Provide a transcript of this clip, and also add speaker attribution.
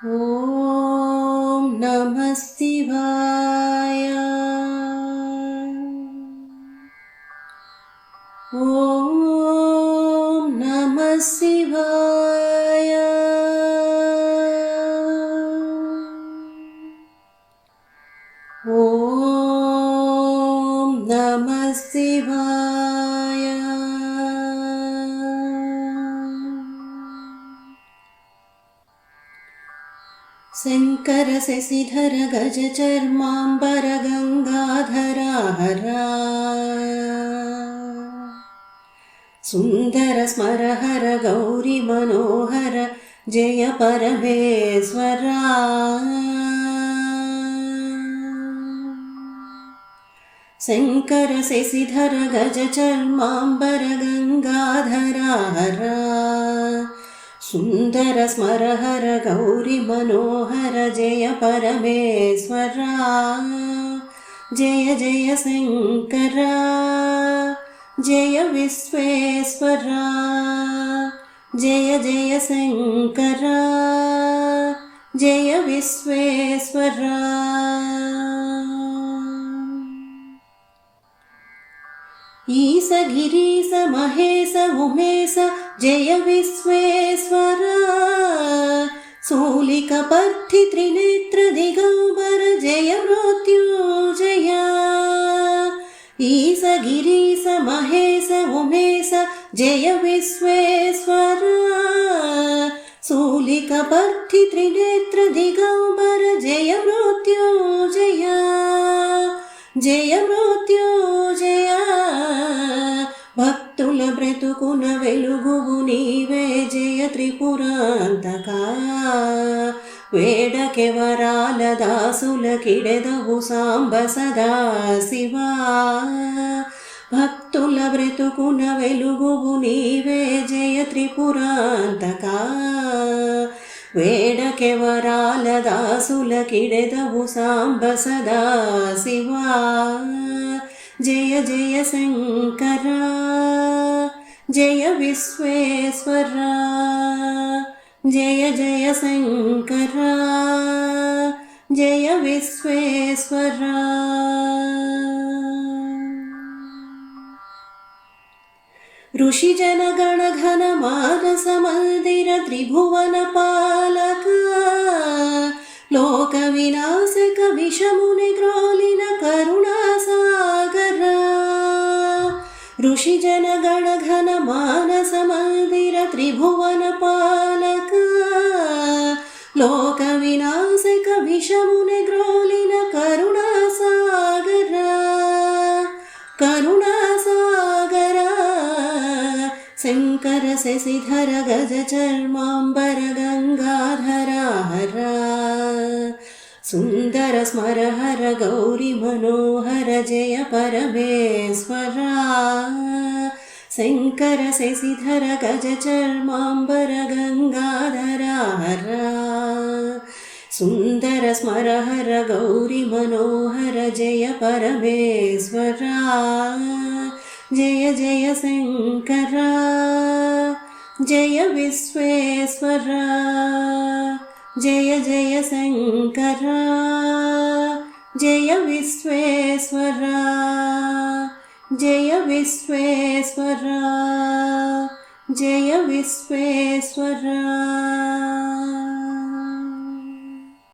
Speaker 1: ॐ नमः शिवाय। ॐ नमः शिवाय। ॐ नमः शिवाय। शङ्कर शशिधर गजचर्माम्बर गङ्गाधरा हरा सुन्दर स्मरहर गौरी मनोहर जय परमेश्वरा। शङ्कर शशिधर गजचर्माम्बर गङ्गाधरा हरा सुन्दर स्मरहर गौरी मनोहर जय परमेश्वरा। जय जय शङ्करा जय विश्वेश्वरा। जय जय शङ्करा जय विश्वेश्वरा। ईश गिरीश महेश उमेश जय विश्वेश्वरा। शूलिकपर्ति त्रिनेत्र दिगंबर जय मृत्युंजय। ईश गिरीश महेश उमेश जय विश्वेश्वरा। शूलिकपर्ति त्रिनेत्र दिगंबर जय मृत्युंजय। जय मृत्युंजय। భక్తుల బ్రతుకున వెలుగువు నీవే జయ త్రిపురాంతకా। వేడకెవరాల దాసుల కిడెదవు సాంబ సదా శివా। భక్తుల బ్రతుకున వెలుగువు నీవే జయ త్రిపురాంతకా। వేడకెవరాల దాసుల కిడెదవు సాంబ సదా శివా। जय जय शङ्करा जय विश्वेश्वरा। जय जय शङ्करा जय विश्वेश्वरा। ऋषिजन गण घन मानस मंदिर त्रिभुवन पालक। लोक विनाशक विषमुनि ग्रोलिन करुणा सागरा। ऋषिजन गण घन मानस मंदिर त्रिभुवन पालक। लोक विनाशक विषमुनि ग्रोलिन करुणा सागरा। करुणा सागरा। शङ्कर शशिधर गजचर्माम्बर गङ्गाधरा हरा सुन्दर स्मरहर गौरी मनोहर जय परमेश्वरा। शङ्कर शशिधर गजचर्माम्बर गङ्गाधरा हरा सुन्दर स्मरहर गौरी मनोहर जय परमेश्वरा। जय जय शङ्करा जय विश्वेश्वरा। जय जय शङ्करा जय विश्वेश्वरा। जय विश्वेश्वरा। जय विश्वेश्वरा।